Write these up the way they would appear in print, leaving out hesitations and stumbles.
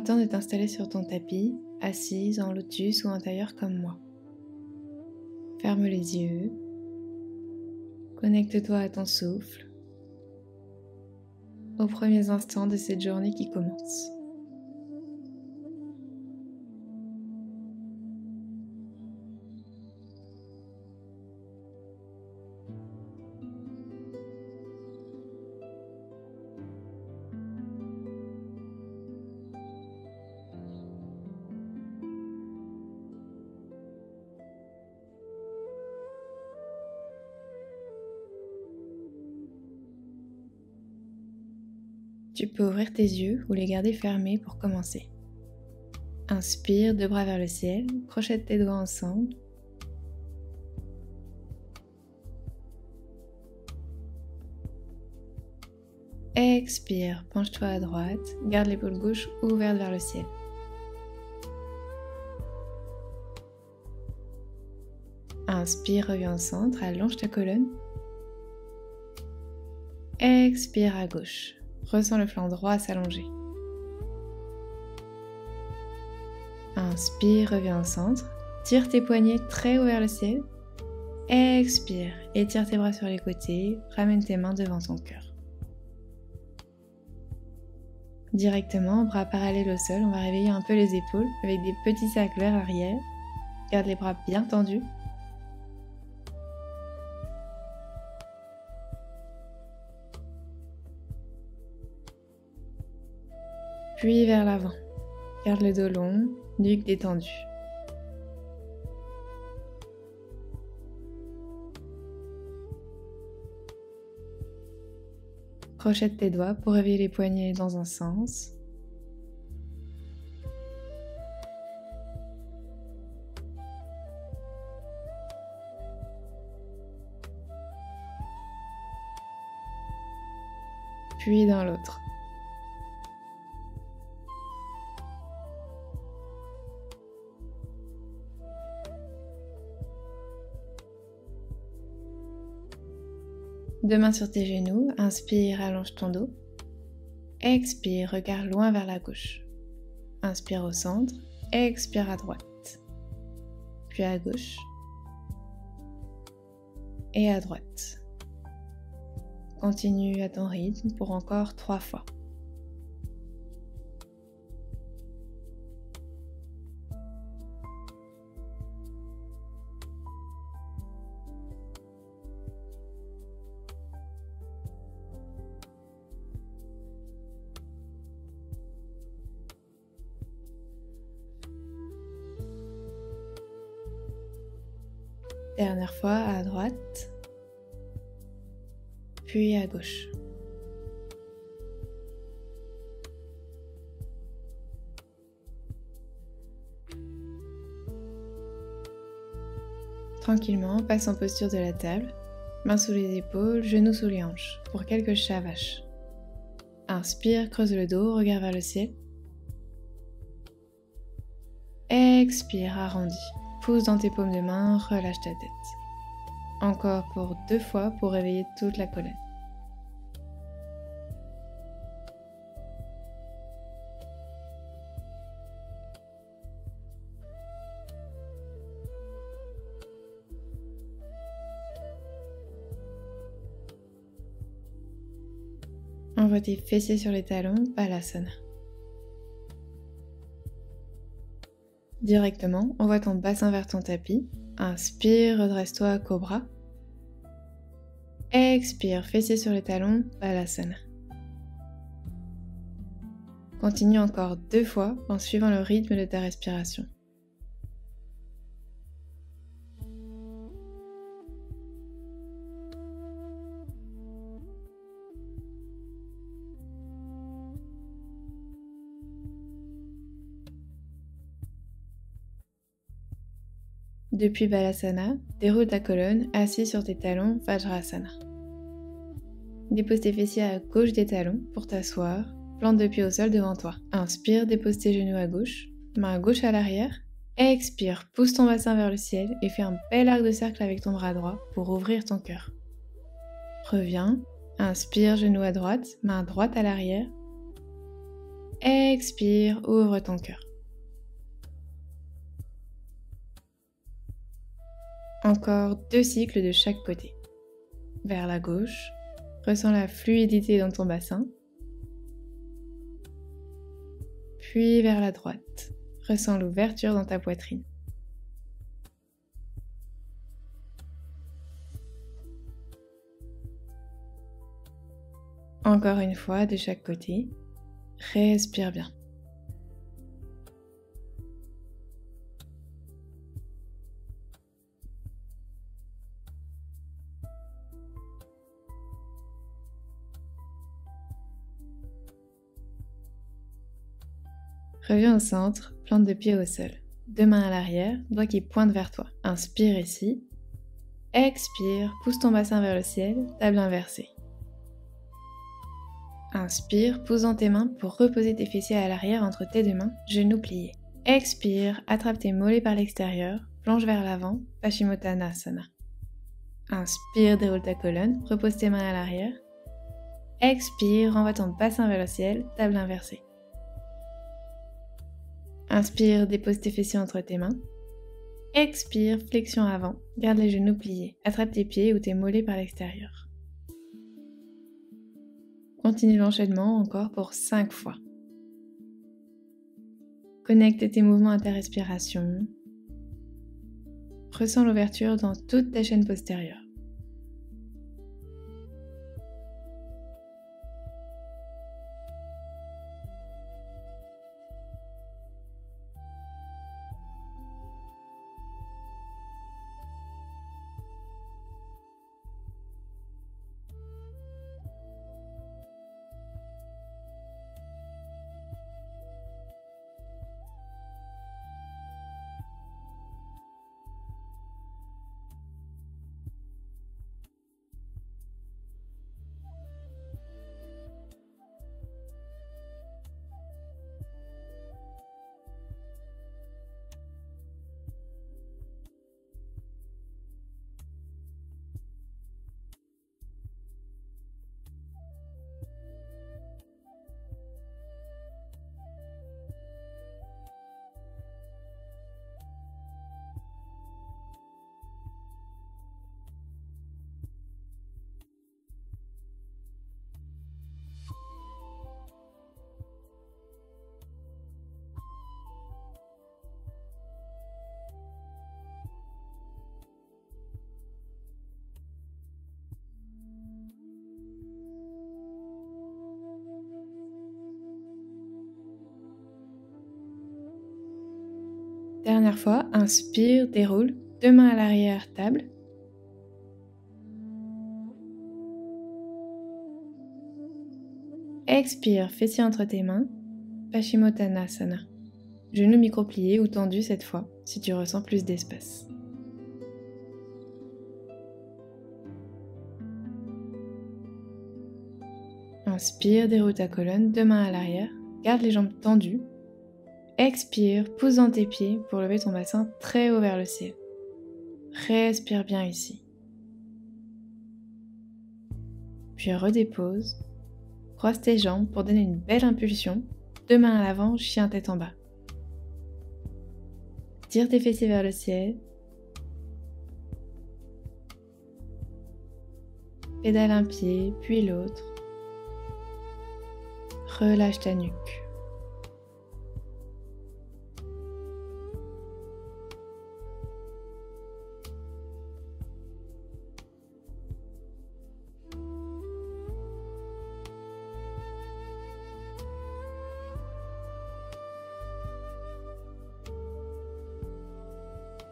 temps de t'installer sur ton tapis, assise en lotus ou en tailleur comme moi. Ferme les yeux, connecte-toi à ton souffle, aux premiers instants de cette journée qui commence. Tu peux ouvrir tes yeux ou les garder fermés pour commencer. Inspire, deux bras vers le ciel, crochette tes doigts ensemble. Expire, penche-toi à droite, garde l'épaule gauche ouverte vers le ciel. Inspire, reviens au centre, allonge ta colonne. Expire à gauche. Ressens le flanc droit s'allonger. Inspire, reviens au centre. Tire tes poignets très haut vers le ciel. Expire, étire tes bras sur les côtés. Ramène tes mains devant ton cœur. Directement, bras parallèles au sol, on va réveiller un peu les épaules avec des petits cercles vers l'arrière. Garde les bras bien tendus. Puis vers l'avant. Garde le dos long, nuque détendue. Crochette tes doigts pour réveiller les poignets dans un sens. Puis dans l'autre. Deux mains sur tes genoux, inspire, allonge ton dos. Expire, regarde loin vers la gauche. Inspire au centre, expire à droite. Puis à gauche. Et à droite. Continue à ton rythme pour encore 3 fois. Dernière fois à droite, puis à gauche. Tranquillement, passe en posture de la table, mains sous les épaules, genoux sous les hanches, pour quelques chats vaches. Inspire, creuse le dos, regarde vers le ciel. Expire, arrondis. Pousse dans tes paumes de main, relâche ta tête. Encore pour 2 fois pour réveiller toute la colonne. Envoie tes fessiers sur les talons, Balasana. Directement, envoie ton bassin vers ton tapis. Inspire, redresse-toi, Cobra. Expire, fessiers sur les talons, Balasana. Continue encore 2 fois en suivant le rythme de ta respiration. Depuis Balasana, déroule ta colonne, assis sur tes talons, Vajrasana. Dépose tes fessiers à gauche des talons pour t'asseoir, plante deux pieds au sol devant toi. Inspire, dépose tes genoux à gauche, main gauche à l'arrière. Expire, pousse ton bassin vers le ciel et fais un bel arc de cercle avec ton bras droit pour ouvrir ton cœur. Reviens, inspire, genou à droite, main droite à l'arrière. Expire, ouvre ton cœur. Encore 2 cycles de chaque côté. Vers la gauche, ressens la fluidité dans ton bassin. Puis vers la droite, ressens l'ouverture dans ta poitrine. Encore une fois de chaque côté, respire bien. Reviens au centre, plante de pied au sol. 2 mains à l'arrière, doigts qui pointent vers toi. Inspire ici. Expire, pousse ton bassin vers le ciel, table inversée. Inspire, pousse dans tes mains pour reposer tes fessiers à l'arrière entre tes 2 mains, genoux pliés. Expire, attrape tes mollets par l'extérieur, plonge vers l'avant, Paschimottanasana. Inspire, déroule ta colonne, repose tes mains à l'arrière. Expire, renvoie ton bassin vers le ciel, table inversée. Inspire, dépose tes fessiers entre tes mains. Expire, flexion avant, garde les genoux pliés, attrape tes pieds ou tes mollets par l'extérieur. Continue l'enchaînement encore pour 5 fois. Connecte tes mouvements à ta respiration. Ressens l'ouverture dans toute ta chaîne postérieure. Dernière fois, inspire, déroule, 2 mains à l'arrière, table. Expire, fessiers entre tes mains, Paschimottanasana. Genoux micro-pliés ou tendus cette fois, si tu ressens plus d'espace. Inspire, déroule ta colonne, 2 mains à l'arrière, garde les jambes tendues. Expire, pousse dans tes pieds pour lever ton bassin très haut vers le ciel. Respire bien ici. Puis redépose. Croise tes jambes pour donner une belle impulsion. 2 mains à l'avant, chien tête en bas. Tire tes fessiers vers le ciel. Pédale un pied, puis l'autre. Relâche ta nuque.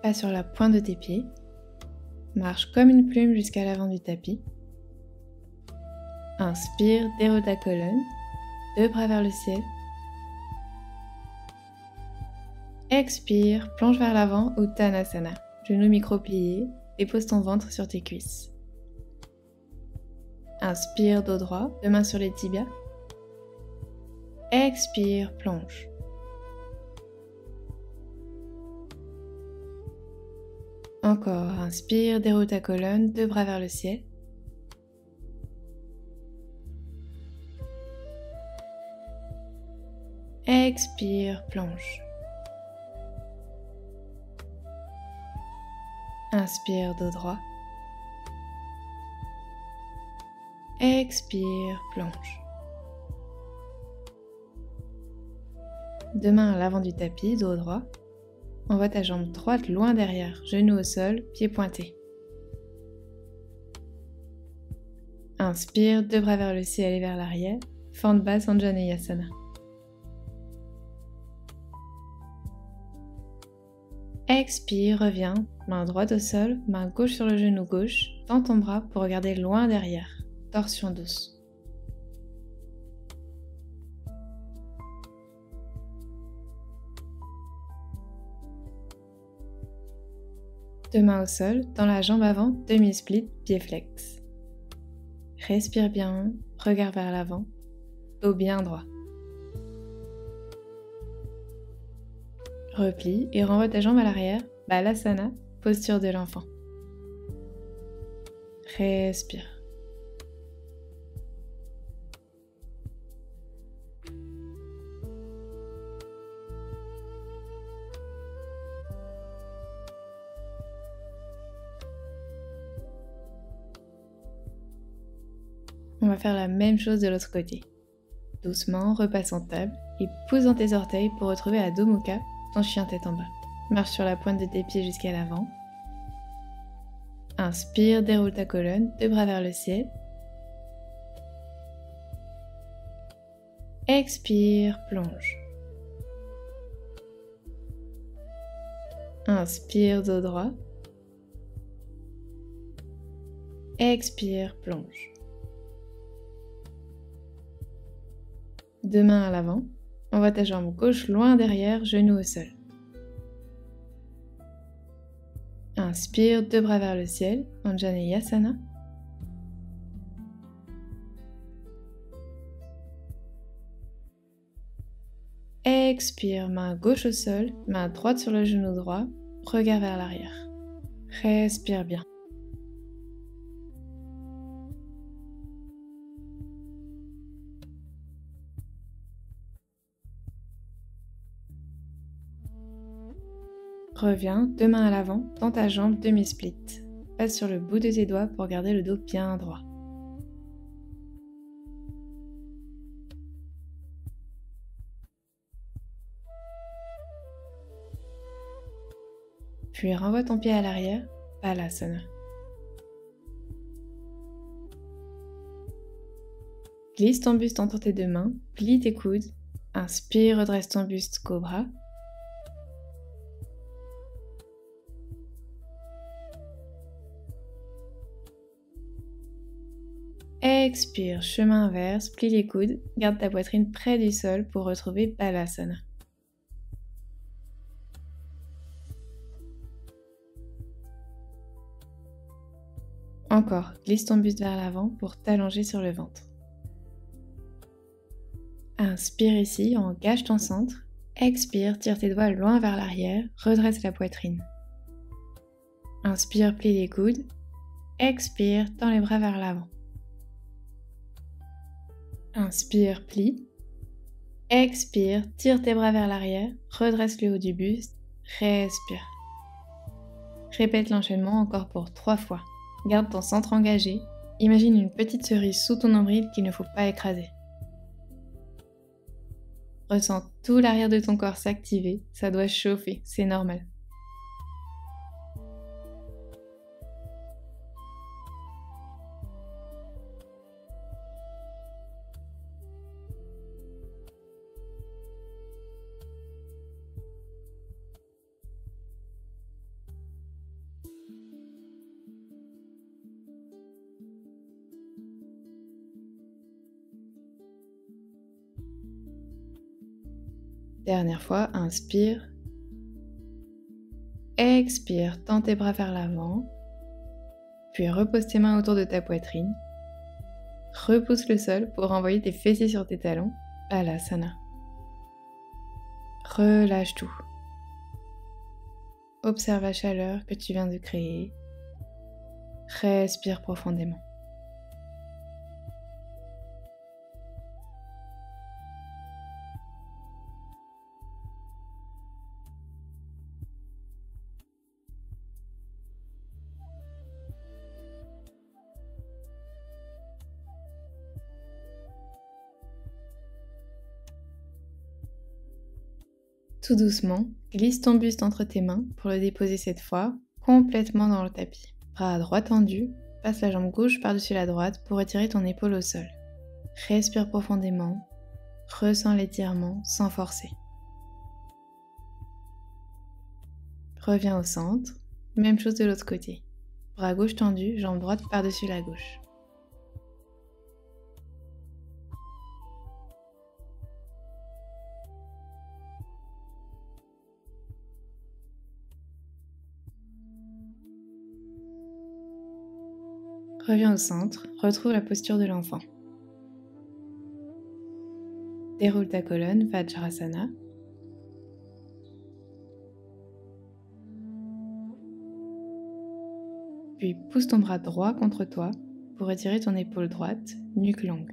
Pas sur la pointe de tes pieds. Marche comme une plume jusqu'à l'avant du tapis. Inspire, déroule ta colonne. 2 bras vers le ciel. Expire, plonge vers l'avant, Uttanasana. Genoux micro-pliés, dépose ton ventre sur tes cuisses. Inspire, dos droit, 2 mains sur les tibias. Expire, plonge. Encore, inspire, déroule ta colonne, 2 bras vers le ciel. Expire, plonge. Inspire, dos droit. Expire, plonge. Deux mains à l'avant du tapis, dos droit. Envoie ta jambe droite loin derrière, genou au sol, pied pointé. Inspire, deux bras vers le ciel et vers l'arrière. Fente basse, Anjaneyasana. Expire, reviens, main droite au sol, main gauche sur le genou gauche. Tends ton bras pour regarder loin derrière. Torsion douce. Deux mains au sol, tends la jambe avant, demi-split, pied flex. Respire bien, regard vers l'avant, dos bien droit. Replie et renvoie ta jambe à l'arrière, Balasana, posture de l'enfant. Respire. On va faire la même chose de l'autre côté. Doucement, repasse en table et pousse dans tes orteils pour retrouver Adho Mukha, ton chien tête en bas. Marche sur la pointe de tes pieds jusqu'à l'avant. Inspire, déroule ta colonne, deux bras vers le ciel. Expire, plonge. Inspire, dos droit. Expire, plonge. Deux mains à l'avant, envoie ta jambe gauche loin derrière, genou au sol. Inspire, deux bras vers le ciel, Anjaneyasana. Expire, main gauche au sol, main droite sur le genou droit, regard vers l'arrière. Respire bien. Reviens, deux mains à l'avant, tends ta jambe demi-split. Passe sur le bout de tes doigts pour garder le dos bien droit. Puis renvoie ton pied à l'arrière, Balasana. Glisse ton buste entre tes deux mains, plie tes coudes. Inspire, redresse ton buste, cobra. Expire, chemin inverse, plie les coudes, garde ta poitrine près du sol pour retrouver Balasana. Encore, glisse ton buste vers l'avant pour t'allonger sur le ventre. Inspire ici, engage ton centre. Expire, tire tes doigts loin vers l'arrière, redresse la poitrine. Inspire, plie les coudes. Expire, tends les bras vers l'avant. Inspire, plie. Expire, tire tes bras vers l'arrière, redresse le haut du buste. Respire. Répète l'enchaînement encore pour 3 fois. Garde ton centre engagé. Imagine une petite cerise sous ton nombril qu'il ne faut pas écraser. Ressens tout l'arrière de ton corps s'activer, ça doit chauffer, c'est normal. Dernière fois, inspire. Expire, tends tes bras vers l'avant. Puis repose tes mains autour de ta poitrine. Repousse le sol pour envoyer tes fessiers sur tes talons. Balasana. Relâche tout. Observe la chaleur que tu viens de créer. Respire profondément. Tout doucement, glisse ton buste entre tes mains pour le déposer cette fois complètement dans le tapis. Bras à droite tendu, passe la jambe gauche par-dessus la droite pour retirer ton épaule au sol. Respire profondément, ressens l'étirement sans forcer. Reviens au centre, même chose de l'autre côté. Bras gauche tendu, jambe droite par-dessus la gauche. Reviens au centre, retrouve la posture de l'enfant. Déroule ta colonne, Vajrasana. Puis pousse ton bras droit contre toi pour retirer ton épaule droite, nuque longue.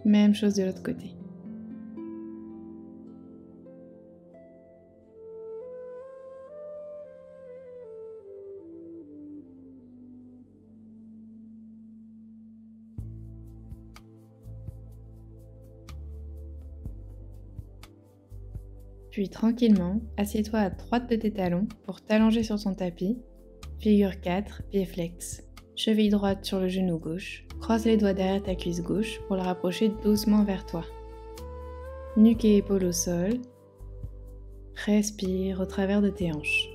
Même chose de l'autre côté. Puis tranquillement, assieds-toi à droite de tes talons pour t'allonger sur ton tapis. Figure 4, pied flex. Cheville droite sur le genou gauche. Croise les doigts derrière ta cuisse gauche pour la rapprocher doucement vers toi. Nuque et épaules au sol. Respire au travers de tes hanches.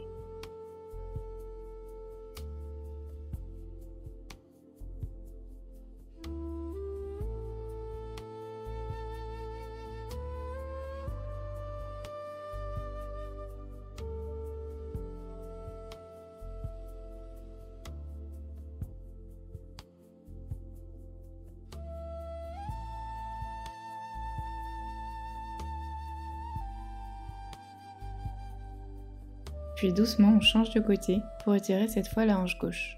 Puis doucement, on change de côté pour étirer cette fois la hanche gauche.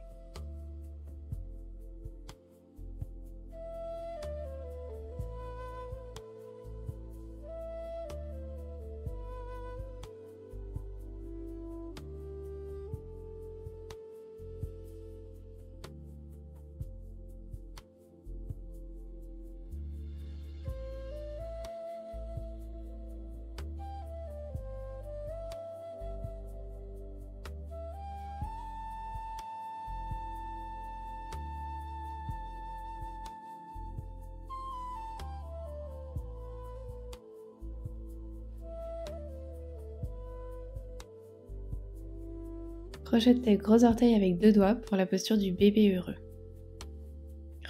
Projette tes gros orteils avec 2 doigts pour la posture du bébé heureux.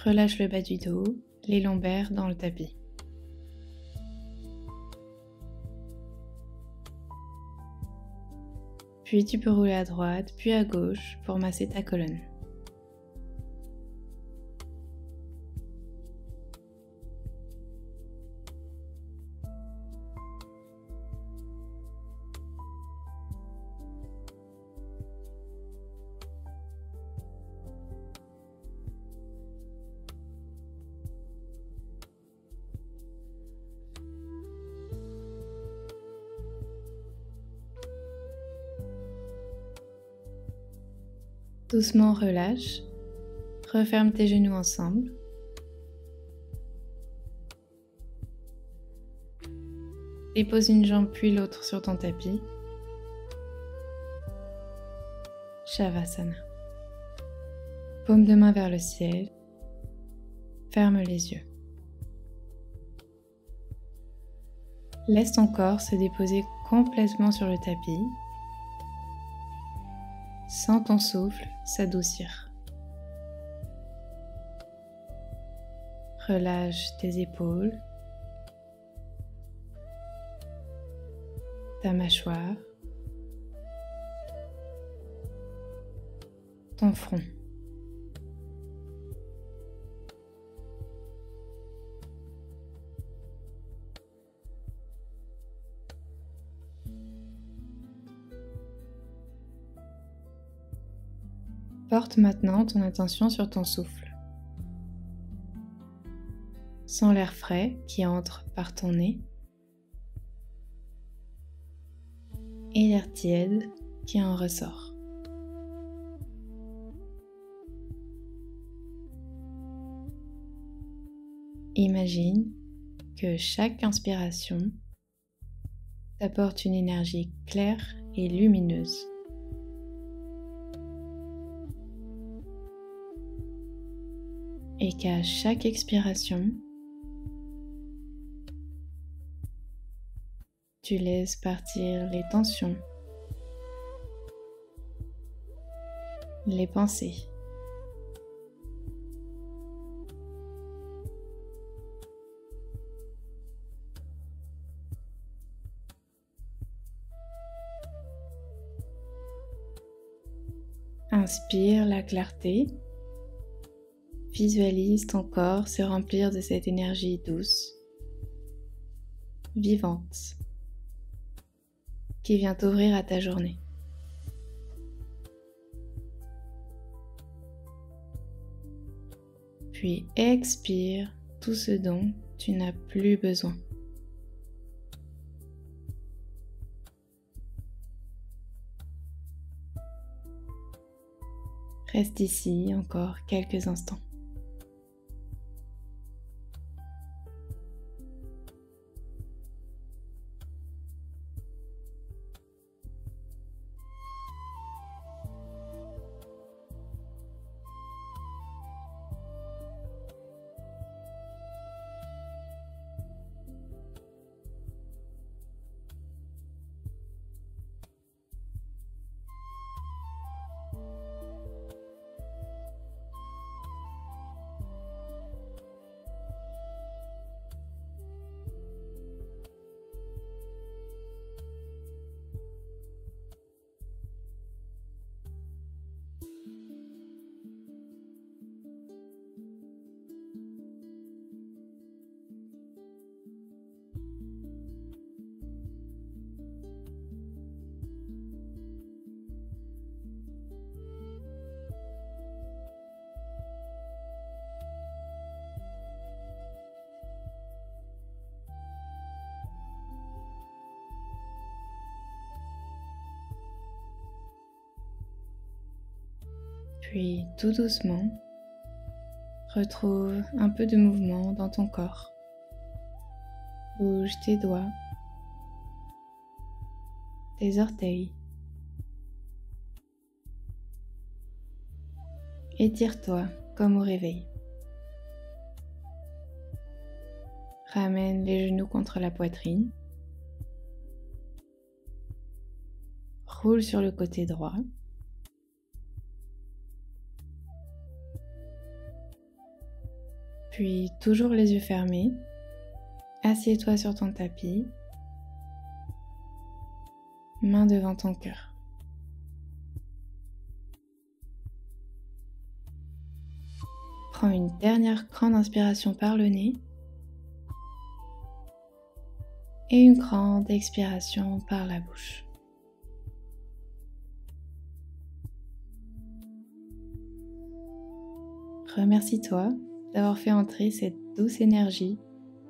Relâche le bas du dos, les lombaires dans le tapis. Puis tu peux rouler à droite, puis à gauche pour masser ta colonne. Doucement relâche, referme tes genoux ensemble. Dépose une jambe puis l'autre sur ton tapis. Shavasana. Paume de main vers le ciel. Ferme les yeux. Laisse ton corps se déposer complètement sur le tapis. Sens ton souffle s'adoucir. Relâche tes épaules, ta mâchoire, ton front. Porte maintenant ton attention sur ton souffle. Sens l'air frais qui entre par ton nez et l'air tiède qui en ressort. Imagine que chaque inspiration t'apporte une énergie claire et lumineuse. Et qu'à chaque expiration, tu laisses partir les tensions, les pensées. Inspire la clarté. Visualise ton corps se remplir de cette énergie douce, vivante, qui vient t'ouvrir à ta journée. Puis expire tout ce dont tu n'as plus besoin. Reste ici encore quelques instants. Puis tout doucement, retrouve un peu de mouvement dans ton corps. Bouge tes doigts, tes orteils. Étire-toi comme au réveil. Ramène les genoux contre la poitrine. Roule sur le côté droit. Puis, toujours les yeux fermés, assieds-toi sur ton tapis, main devant ton cœur. Prends une dernière grande inspiration par le nez et une grande expiration par la bouche. Remercie-toi d'avoir fait entrer cette douce énergie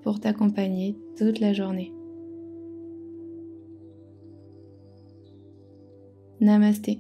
pour t'accompagner toute la journée. Namasté.